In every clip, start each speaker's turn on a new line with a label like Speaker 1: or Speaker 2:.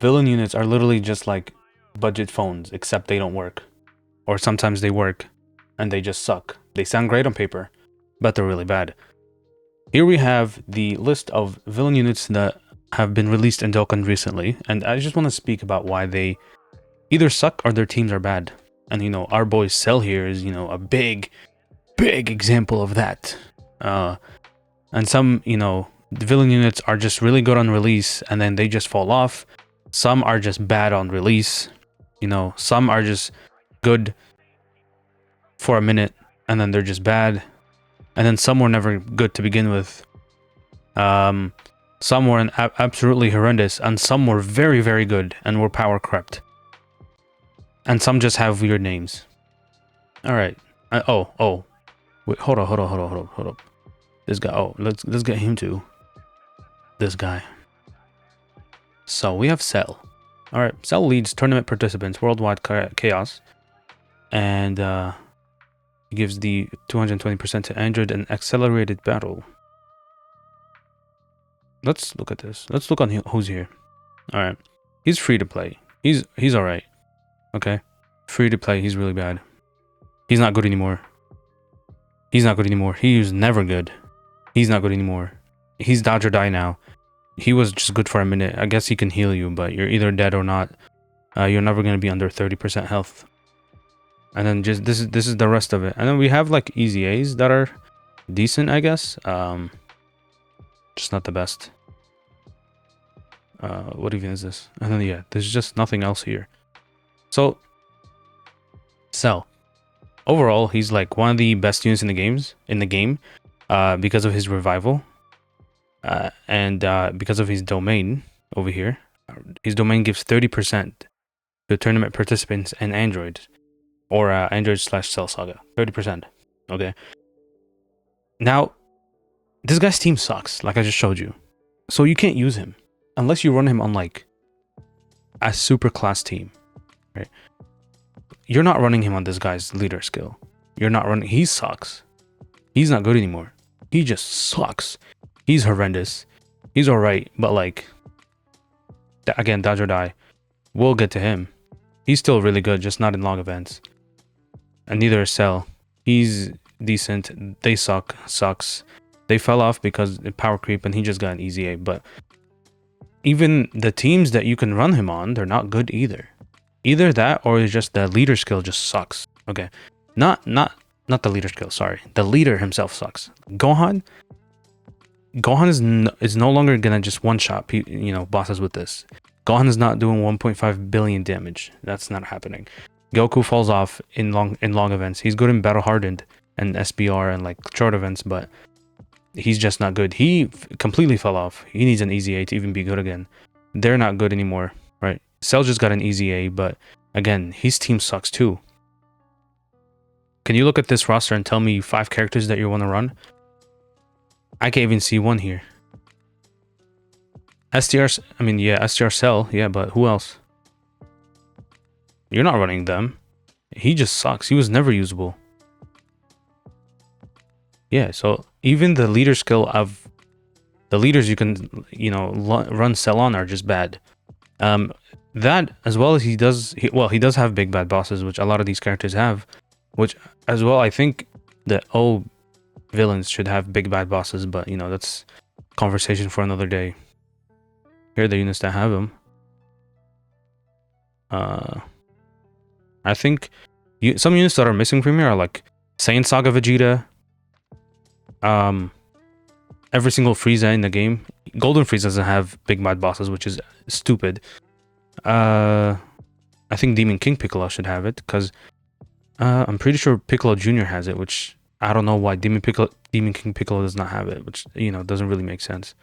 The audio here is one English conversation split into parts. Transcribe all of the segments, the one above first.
Speaker 1: Villain units are literally just like budget phones, except they don't work. Or sometimes they work, and they just suck. They sound great on paper, but they're really bad. Here we have the list of villain units that have been released in Dokkan recently, and I just want to speak about why they either suck or their teams are bad. And you know, our boy Cell here is, you know, a big example of that. And some, you know, the villain units are just really good on release, and then they just fall off. Some are just bad on release. You know, some are just good for a minute, and then they're just bad. And then some were never good to begin with. Some were absolutely horrendous, and some were very, very good and were power crept. And some just have weird names. All right. Oh. Wait, hold up. This guy. Oh, let's get him too. This guy. So we have Cell. All right. Cell leads tournament participants worldwide chaos, and he gives the 220% to Android and accelerated battle. Let's look at this. Let's look on who's here. All right. He's free to play. He's all right. Okay. Free to play. He's really bad. He's not good anymore. He was never good. He's not good anymore. He's dodge or die now. He was just good for a minute. I guess he can heal you, but you're either dead or not. You're never going to be under 30% health. And then just this is the rest of it. And then we have like easy A's that are decent, I guess. Just not the best. What even is this? And then yeah, there's just nothing else here. So Cell. Overall, he's like one of the best units in the game, because of his revival, and because of his domain over here. His domain gives 30% to tournament participants and Android, or Android/Cell Saga. 30%. Okay. Now, this guy's team sucks, like I just showed you. So you can't use him unless you run him on like a super class team, right? You're not running him on this guy's leader skill. He sucks. He's not good anymore. He just sucks. He's horrendous. He's alright, but like, again, dodge or die. We'll get to him. He's still really good, just not in long events. And neither is Cell. He's decent. They sucks. They fell off because of power creep, and he just got an easy A. But even the teams that you can run him on, they're not good either. Either that, or it's just the leader skill just sucks. Okay, not the leader skill. Sorry, the leader himself sucks. Gohan is no longer gonna just one shot bosses with this. Gohan is not doing 1.5 billion damage. That's not happening. Goku falls off in long events. He's good in battle hardened and SBR and like short events, but he's just not good. He completely fell off. He needs an easy A to even be good again. They're not good anymore, right? Cell just got an easy A, but again, his team sucks too. Can you look at this roster and tell me 5 characters that you want to run? I can't even see one here. STR Cell, yeah, but who else? You're not running them. He just sucks. He was never usable. Yeah, so even the leader skill of the leaders you can, run Cell on are just bad. That, as well as he does have big bad bosses, which a lot of these characters have, which as well I think that all villains should have big bad bosses, but that's conversation for another day. Here are the units that have them. I think some units that are missing from here are like Saiyan Saga Vegeta, every single Frieza in the game. Golden Frieza doesn't have big bad bosses, which is stupid. I think Demon King Piccolo should have it, because I'm pretty sure Piccolo Jr. has it, which I don't know why Demon King Piccolo does not have it, which doesn't really make sense.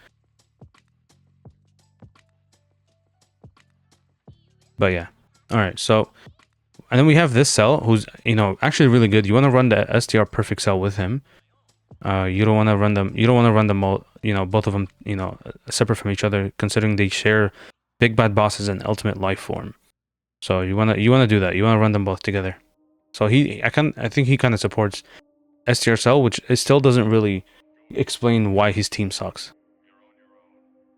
Speaker 1: But yeah, all right. So, and then we have this Cell, who's actually really good. You want to run the STR Perfect Cell with him. You don't want to run them. You don't want to run them all. Both of them. Separate from each other, considering they share big bad bosses and ultimate life form. So you wanna do that. You wanna run them both together. So I think he kind of supports STR Cell, which it still doesn't really explain why his team sucks.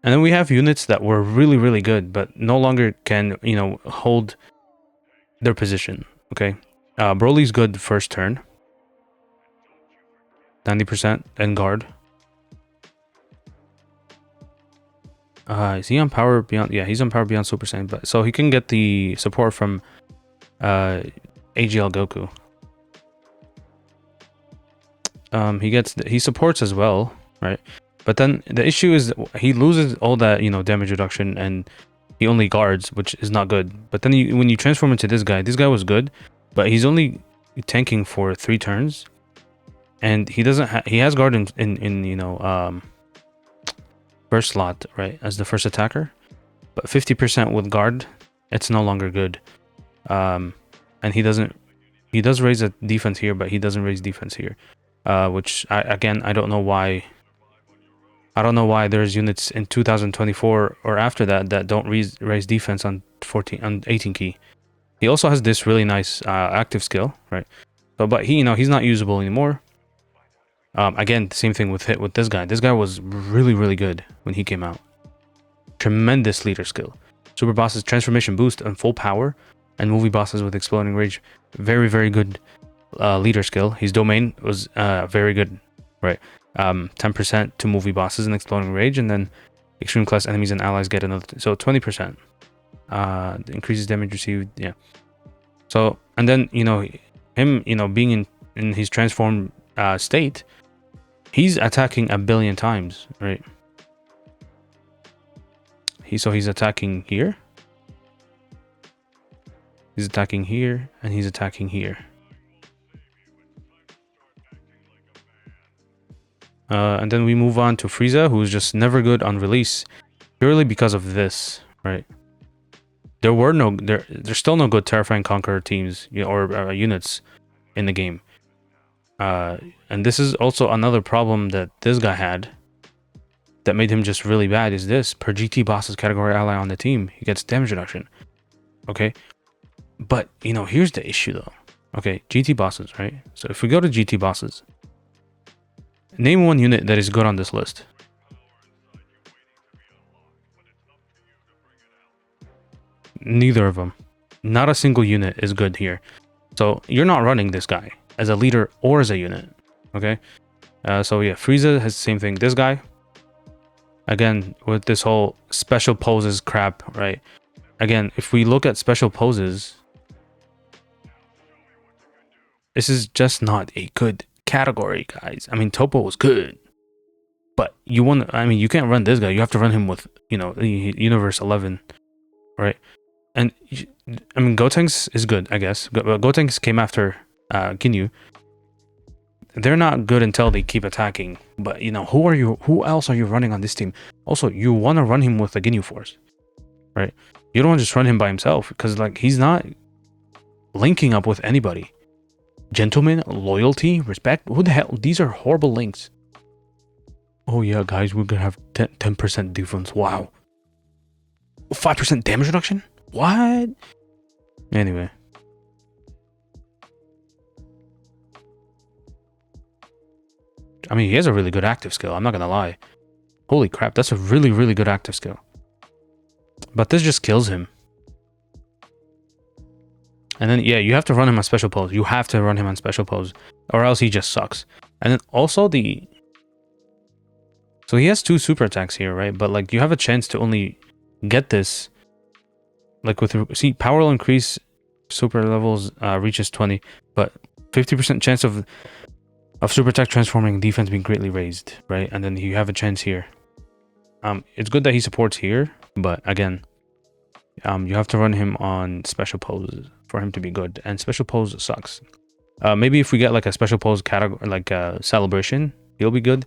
Speaker 1: And then we have units that were really, really good, but no longer can, you know, hold their position. Okay. Broly's good first turn. 90% and guard. Is he on power beyond? Yeah, he's on power beyond Super Saiyan, but so he can get the support from AGL Goku. He supports as well, right? But then the issue is he loses all that, you know, damage reduction, and he only guards, which is not good. But then when you transform into this guy was good, but he's only tanking for 3 turns, and he doesn't. He has guard in you know first slot, right, as the first attacker, but 50% with guard, it's no longer good. And he does raise a defense here, but he doesn't raise defense here, which I don't know why. I don't know why there's units in 2024 or after that don't raise defense on 18 key. He also has this really nice active skill, right? So, but he, you know, he's not usable anymore. Again, the same thing with this guy. This guy was really, really good when he came out. Tremendous leader skill. Super bosses transformation boost and full power, and movie bosses with exploding rage. Very, very good leader skill. His domain was very good, right? 10% to movie bosses and exploding rage, and then extreme class enemies and allies get another. So 20%. Increases damage received. Yeah. So, and then, you know, him, you know, being in his transformed state, he's attacking 1 billion times, right? He's attacking here. He's attacking here, and he's attacking here. And then we move on to Frieza, who's just never good on release, purely because of this, right? There's still no good Terrify and Conquer teams, you know, or units in the game. And this is also another problem that this guy had that made him just really bad, is this: per GT bosses category ally on the team, he gets damage reduction. Okay, but you know, here's the issue though. Okay, GT bosses, right? So if we go to GT bosses, name one unit that is good on this list. Neither of them. Not a single unit is good here. So you're not running this guy as a leader or as a unit. Okay. So yeah, Frieza has the same thing. This guy, again, with this whole special poses crap, right? Again, if we look at special poses, this is just not a good category, guys. I mean, Topo was good, but you can't run this guy. You have to run him with, you know, Universe 11, right? And I mean, Gotenks is good, I guess. Gotenks came after Ginyu. They're not good until they keep attacking. But you know, who else are you running on this team? Also, you want to run him with the Ginyu Force, right? You don't want to just run him by himself, because like he's not linking up with anybody. Gentleman, loyalty, respect. Who the hell? These are horrible links. Oh yeah, guys, we're gonna have 10% defense. Wow. 5% damage reduction? What? Anyway. I mean, he has a really good active skill. I'm not gonna lie. Holy crap, that's a really, really good active skill. But this just kills him. And then, yeah, you have to run him on special pose. You have to run him on special pose, or else he just sucks. And then also so he has 2 super attacks here, right? But like, you have a chance to only get this, like see, power will increase, super levels reaches 20, but 50% chance of super attack transforming, defense being greatly raised, right? And then you have a chance here. It's good that he supports here, but again, you have to run him on special poses for him to be good, and special pose sucks. Maybe if we get like a special pose category, like a celebration, he'll be good.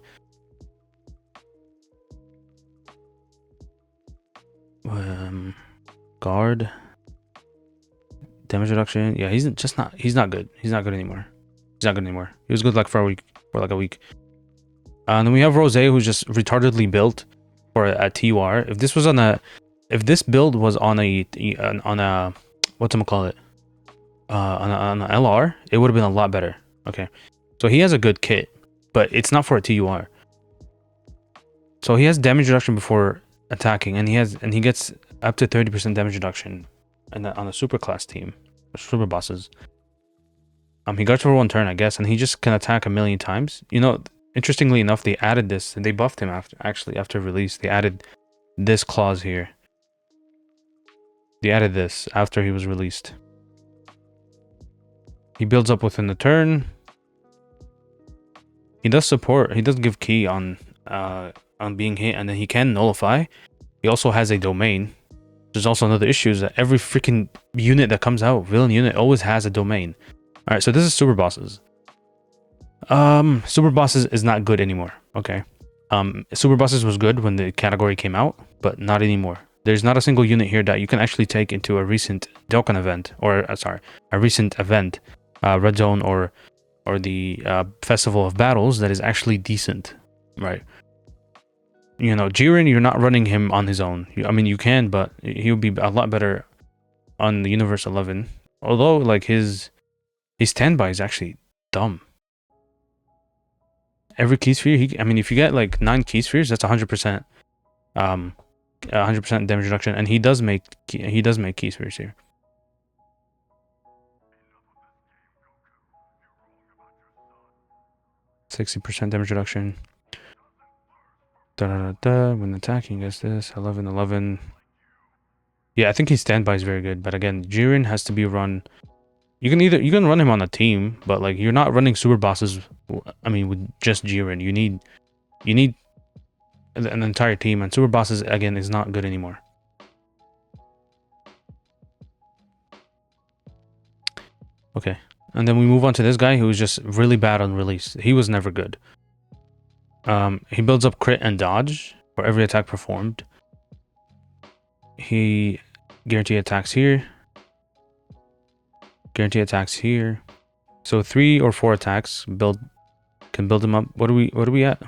Speaker 1: Guard, damage reduction. Yeah, he's not good. He's not good anymore. He's not good anymore. He was good like for a week. And then we have Rose, who's just retardedly built for a TUR. If this build was on a whatchamacallit, on an LR, it would have been a lot better. Okay, so he has a good kit, but it's not for a TUR. So he has damage reduction before attacking, and he gets up to 30% damage reduction, and on the super class team, super bosses. He got for 1 turn, I guess, and he just can attack a million times. You know, interestingly enough, they added this, and they buffed him after release. They added this clause here. They added this after he was released. He builds up within the turn. He does support. He does give key on being hit, and then he can nullify. He also has a domain. There's also another issue is that every freaking unit that comes out, villain unit, always has a domain. All right, so this is super bosses. Super bosses is not good anymore. Okay. Super bosses was good when the category came out, but not anymore. There's not a single unit here that you can actually take into a recent Dokkan event, or a recent event, Red Zone or the Festival of Battles that is actually decent, right? You know, Jiren, you're not running him on his own. I mean, you can, but he'll be a lot better on the Universe 11. Although, like, his standby is actually dumb. Every key sphere, I mean, if you get like 9 key spheres, that's 100%, 100% damage reduction, and he does make key spheres here. 60% damage reduction. When attacking, gets this 11. Yeah, I think his standby is very good, but again, Jiren has to be run. You can run him on a team, but like you're not running super bosses. I mean, with just Jiren, you need an entire team, and super bosses again is not good anymore. Okay, and then we move on to this guy who was just really bad on release. He was never good. He builds up crit and dodge for every attack performed. He guarantee attacks here. Guarantee attacks here. So 3 or 4 attacks can build him up. What are we at?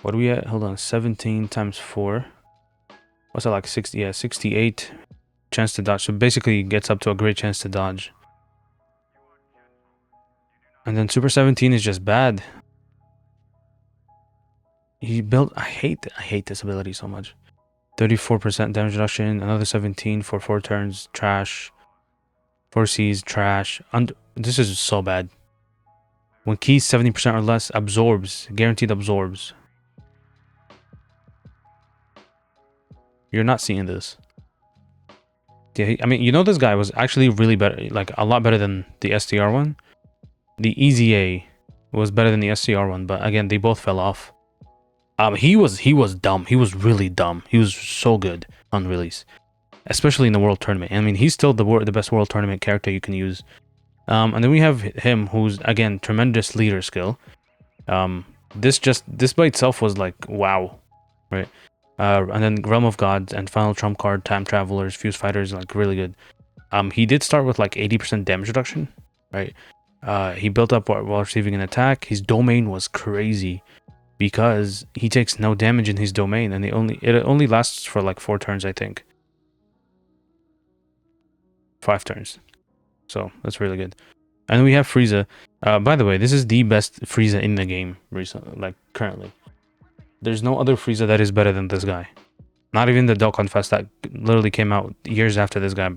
Speaker 1: Hold on, 17 times 4. What's that, like 60? Yeah, 68 chance to dodge. So basically gets up to a great chance to dodge. And then Super 17 is just bad. He built. I hate this ability so much. 34% damage reduction. Another 17 for 4 turns. Trash. 4 C's. Trash. This is so bad. When keys 70% or less, absorbs. Guaranteed absorbs. You're not seeing this. Yeah, I mean, you know, this guy was actually really better, like a lot better than the STR one. The EZA was better than the STR one, but again, they both fell off. He was dumb. He was really dumb. He was so good on release, especially in the World Tournament. I mean, he's still the best World Tournament character you can use. And then we have him, who's again tremendous leader skill. This by itself was like wow, right? And then Realm of Gods and Final Trump Card, Time Travelers, Fuse Fighters, like really good. He did start with like 80% damage reduction, right? He built up while receiving an attack. His domain was crazy because he takes no damage in his domain, and it only lasts for like 4 turns, I think. 5 turns. So that's really good. And we have Frieza. By the way, this is the best Frieza in the game recently, like currently. There's no other Frieza that is better than this guy. Not even the Dokkan Fest that literally came out years after this guy.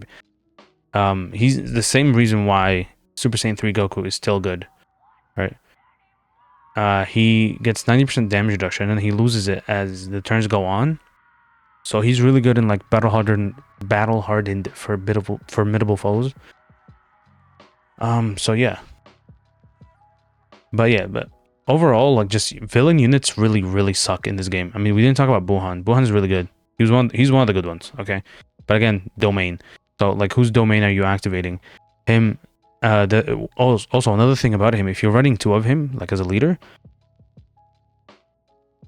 Speaker 1: He's the same reason why Super Saiyan 3 Goku is still good, right? He gets 90% damage reduction, and he loses it as the turns go on. So he's really good in like battle hardened formidable foes. So yeah. But overall, like, just villain units really suck in this game. I mean, we didn't talk about Buhan. Buhan is really good. He's one of the good ones, okay? But again, domain. So like, whose domain are you activating? Him. Also another thing about him, if you're running 2 of him, like as a leader,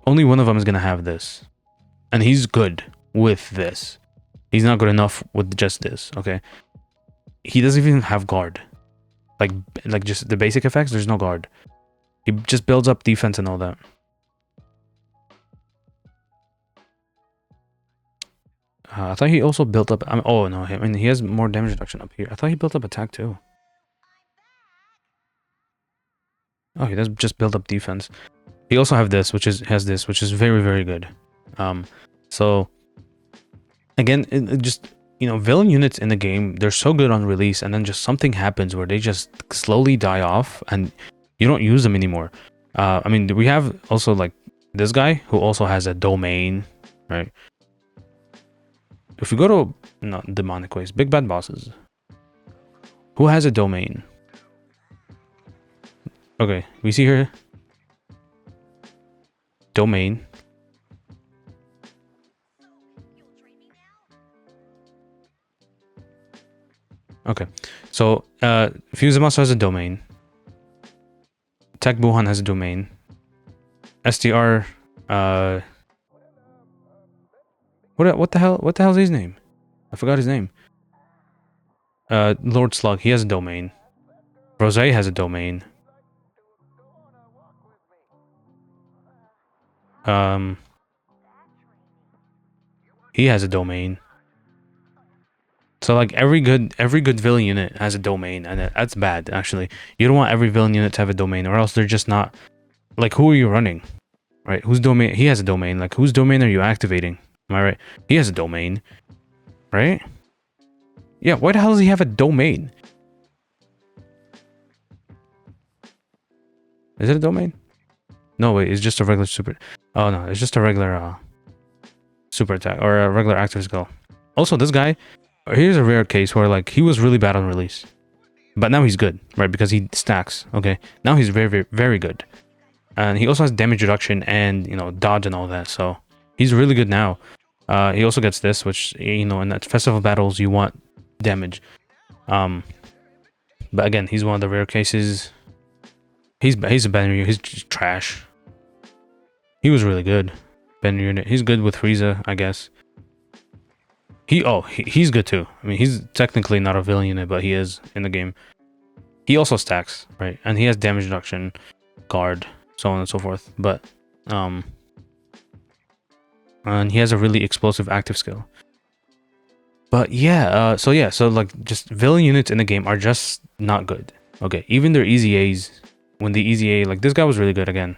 Speaker 1: only one of them is gonna have this, and he's good with this. He's not good enough with just this, okay? He doesn't even have guard. Like just the basic effects, there's no guard. He just builds up defense and all that. I thought he also built up. Oh no, I mean, he has more damage reduction up here. I thought he built up attack too. Oh, he does just build up defense. He also has this, which is very good. So again, it just, you know, villain units in the game, they're so good on release, and then just something happens where they just slowly die off and you don't use them anymore. I mean, we have also like this guy who also has a domain, right? If we go to, not demonic ways, big bad bosses, who has a domain? Okay, we see here domain. Okay, so Fusemaster has a domain. Tech Buhan has a domain. STR, what the hell's his name? I forgot his name. Lord Slug, he has a domain. Rose has a domain. He has a domain. So like every good villain unit has a domain, and that's bad actually. You don't want every villain unit to have a domain, or else they're just not like, who are you running, right? Whose domain? He has a domain. Like, whose domain are you activating? Am I right? He has a domain, right? Yeah. Why the hell does he have a domain? Is it a domain? No, wait. It's just a regular super. Oh no, it's just a regular super attack or a regular active skill. Also, this guy. Here's a rare case where like he was really bad on release, but now he's good, right? Because he stacks. Okay, now he's very, very, very good, and he also has damage reduction and, you know, dodge and all that. So he's really good now. He also gets this, which, you know, in that festival battles you want damage. But again, he's one of the rare cases. He's a banner unit. He's just trash. He was really good, banner unit. He's good with Frieza, I guess. He's good too. I mean, he's technically not a villain unit, but he is in the game. He also stacks, right? And he has damage reduction, guard, so on and so forth. But and he has a really explosive active skill. But yeah, so like, just villain units in the game are just not good. Okay, even their easy A's, when the easy A, like this guy was really good again.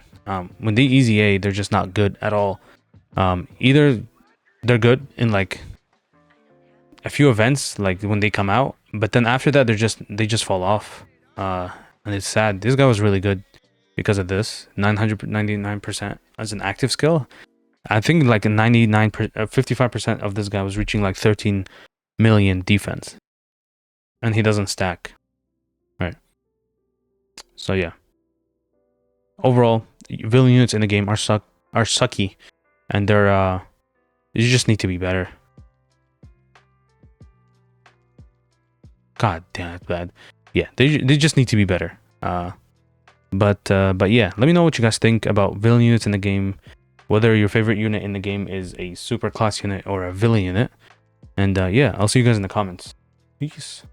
Speaker 1: When they easy A, they're just not good at all. Either they're good in like a few events, like when they come out, but then after that they just fall off, and it's sad. This guy was really good because of this 999% as an active skill. I think like a 55% of this guy was reaching like 13 million defense, and he doesn't stack, right? So yeah, overall villain units in the game are sucky, and they're you just need to be better. God damn, that's bad. Yeah, they just need to be better. But yeah, let me know what you guys think about villain units in the game. Whether your favorite unit in the game is a super class unit or a villain unit. And yeah, I'll see you guys in the comments. Peace.